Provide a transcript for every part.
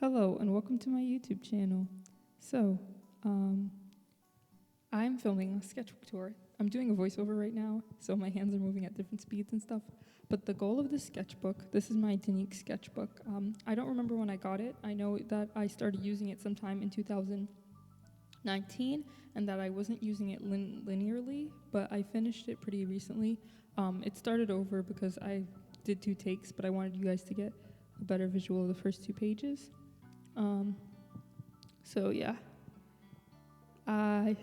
Hello and welcome to my YouTube channel. So, I'm filming a sketchbook tour. I'm doing a voiceover right now, so my hands are moving at different speeds and stuff. But the goal of this sketchbook, this is my Danique sketchbook. I don't remember when I got it. I know that I started using it sometime in 2019 and that I wasn't using it linearly, but I finished it pretty recently. It started over because I did 2 takes, but I wanted you guys to get a better visual of the first 2 pages. So yeah, I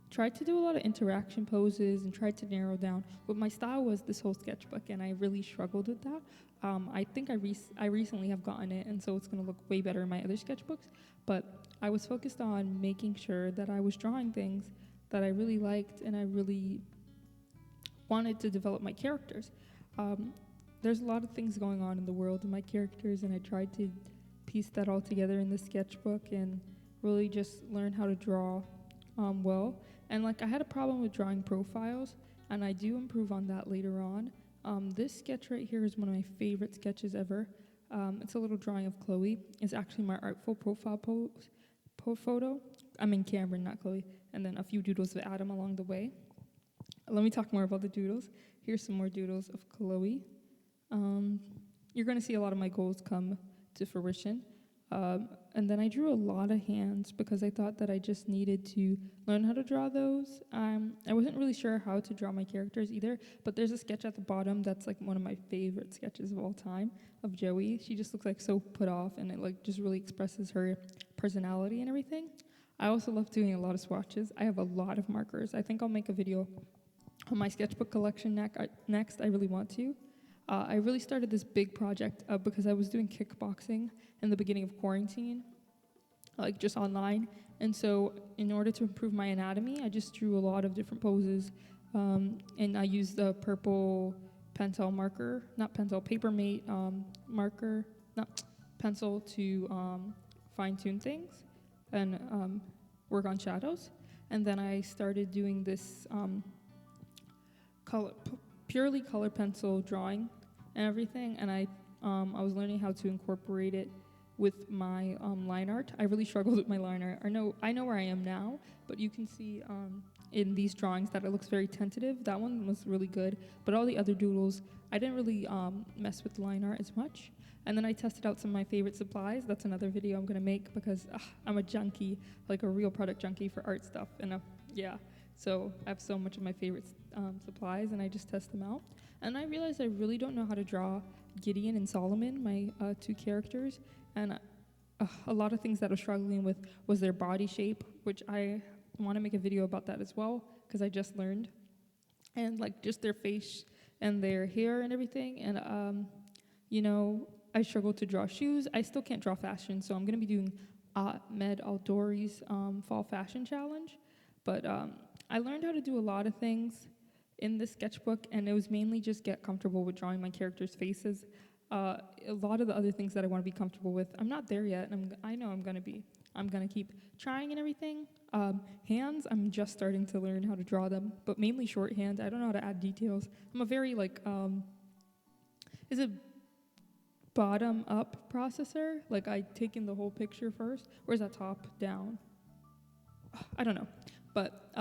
tried to do a lot of interaction poses and tried to narrow down what my style was this whole sketchbook, and I really struggled with that. I think I recently have gotten it, and so it's going to look way better in my other sketchbooks, but I was focused on making sure that I was drawing things that I really liked and I really wanted to develop my characters. There's a lot of things going on in the world of my characters, and I tried to piece that all together in the sketchbook and really just learn how to draw well. And I had a problem with drawing profiles, and I do improve on that later on. This sketch right here is one of my favorite sketches ever. It's a little drawing of Chloe. It's actually my artful profile photo. I'm in Cameron, not Chloe. And then a few doodles of Adam along the way. Let me talk more about the doodles. Here's some more doodles of Chloe. You're going to see a lot of my goals come to fruition. And then I drew a lot of hands because I thought that I just needed to learn how to draw those. I wasn't really sure how to draw my characters either, but there's a sketch at the bottom that's one of my favorite sketches of all time of Joey. She just looks so put off, and it just really expresses her personality and everything. I also love doing a lot of swatches. I have a lot of markers. I think I'll make a video on my sketchbook collection next. I really want to. I really started this big project because I was doing kickboxing in the beginning of quarantine, just online. And so in order to improve my anatomy, I just drew a lot of different poses. And I used the purple Pentel marker, not Pentel, Papermate marker, not pencil to fine-tune things and work on shadows. And then I started doing this purely color pencil drawing and everything, and I was learning how to incorporate it with my line art. I really struggled with my line art. I know where I am now, but you can see in these drawings that it looks very tentative. That one was really good, but all the other doodles, I didn't really mess with line art as much. And then I tested out some of my favorite supplies. That's another video I'm gonna make because I'm a junkie, a real product junkie for art stuff, and yeah. So I have so much of my favorite supplies, and I just test them out. And I realized I really don't know how to draw Gideon and Solomon, my 2 characters. And a lot of things that I was struggling with was their body shape, which I want to make a video about that as well, because I just learned. And just their face and their hair and everything. And, I struggled to draw shoes. I still can't draw fashion, so I'm going to be doing Med Aldori's Fall Fashion Challenge. But I learned how to do a lot of things in this sketchbook, and it was mainly just get comfortable with drawing my characters' faces. A lot of the other things that I want to be comfortable with, I'm not there yet, and I know I'm gonna keep trying and everything. Hands, I'm just starting to learn how to draw them, but mainly shorthand. I don't know how to add details. I'm a very is it bottom up processor? I take in the whole picture first, or is that top down? I don't know, but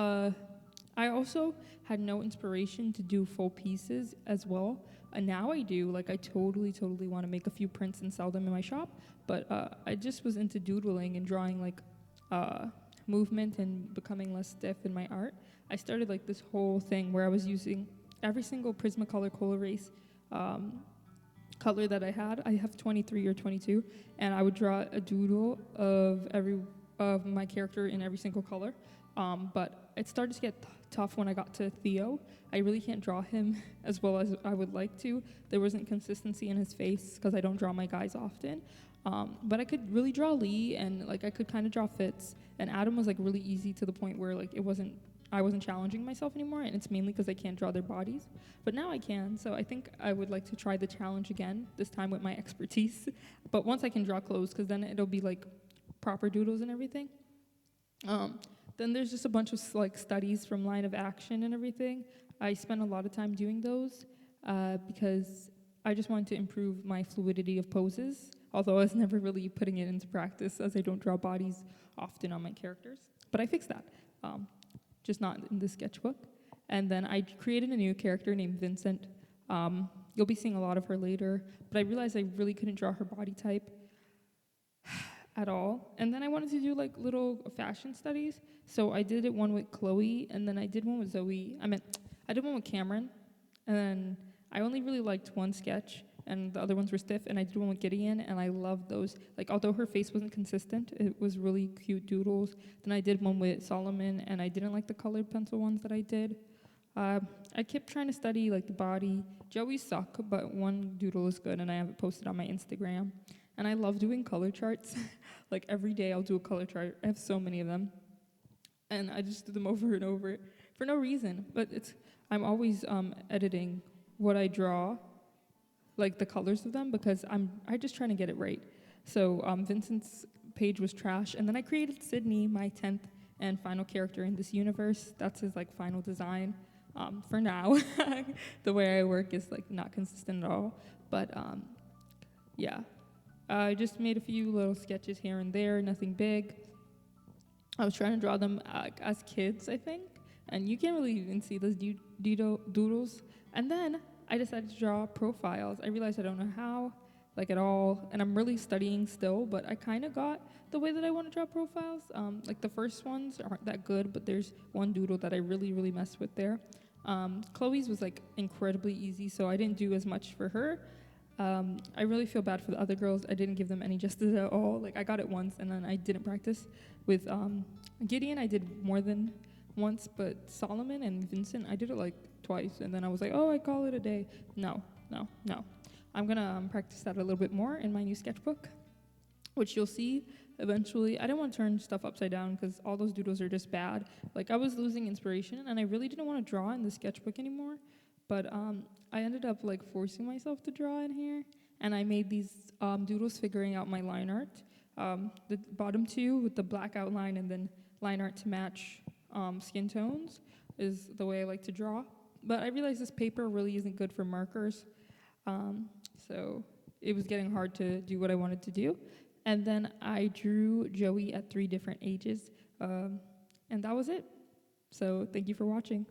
I also had no inspiration to do full pieces as well. And now I do. I totally want to make a few prints and sell them in my shop. But I just was into doodling and drawing movement and becoming less stiff in my art. I started this whole thing where I was using every single Prismacolor Colorase color that I had. I have 23 or 22, and I would draw a doodle of my character in every single color. But it started to get tough when I got to Theo. I really can't draw him as well as I would like to. There wasn't consistency in his face because I don't draw my guys often. But I could really draw Lee, and I could kind of draw Fitz. And Adam was really easy to the point where I wasn't challenging myself anymore, and it's mainly because I can't draw their bodies. But now I can, so I think I would like to try the challenge again, this time with my expertise. But once I can draw clothes, because then it'll be proper doodles and everything. Then there's just a bunch of studies from line of action and everything. I spent a lot of time doing those because I just wanted to improve my fluidity of poses. although I was never really putting it into practice as I don't draw bodies often on my characters. But I fixed that, just not in the sketchbook. And then I created a new character named Vincent. You'll be seeing a lot of her later, but I realized I really couldn't draw her body type at all. And then I wanted to do like little fashion studies. So I did one with Chloe, and then I did one with Zoe. I did one with Cameron, and then I only really liked one sketch, and the other ones were stiff, and I did one with Gideon, and I loved those. Like, although her face wasn't consistent, it was really cute doodles. Then I did one with Solomon, and I didn't like the colored pencil ones that I did. I kept trying to study like the body. Joey's suck, but one doodle is good, and I have it posted on my Instagram. And I love doing color charts. Like every day I'll do a color chart. I have so many of them. And I just do them over and over for no reason. But I'm always editing what I draw, like the colors of them, because I'm just trying to get it right. So Vincent's page was trash. And then I created Sydney, my 10th and final character in this universe. That's his like final design. For now, the way I work is like not consistent at all. But yeah. I just made a few little sketches here and there, nothing big. I was trying to draw them as kids, I think, and you can't really even see those doodles. And then I decided to draw profiles. I realized I don't know how, like at all, and I'm really studying still, but I kind of got the way that I want to draw profiles. Like the first ones aren't that good, but there's one doodle that I really, really messed with there. Chloe's was like incredibly easy, so I didn't do as much for her. I really feel bad for the other girls. I didn't give them any justice at all. Like I got it once and then I didn't practice. With Gideon, I did more than once, but Solomon and Vincent, I did it like twice. And then I was like, oh, I call it a day. No. I'm gonna practice that a little bit more in my new sketchbook, which you'll see eventually. I didn't want to turn stuff upside down because all those doodles are just bad. Like I was losing inspiration and I really didn't want to draw in the sketchbook anymore. But I ended up like forcing myself to draw in here, and I made these doodles figuring out my line art. The bottom two with the black outline and then line art to match skin tones is the way I like to draw. But I realized this paper really isn't good for markers, so it was getting hard to do what I wanted to do. And then I drew Joey at 3 different ages, and that was it. So thank you for watching.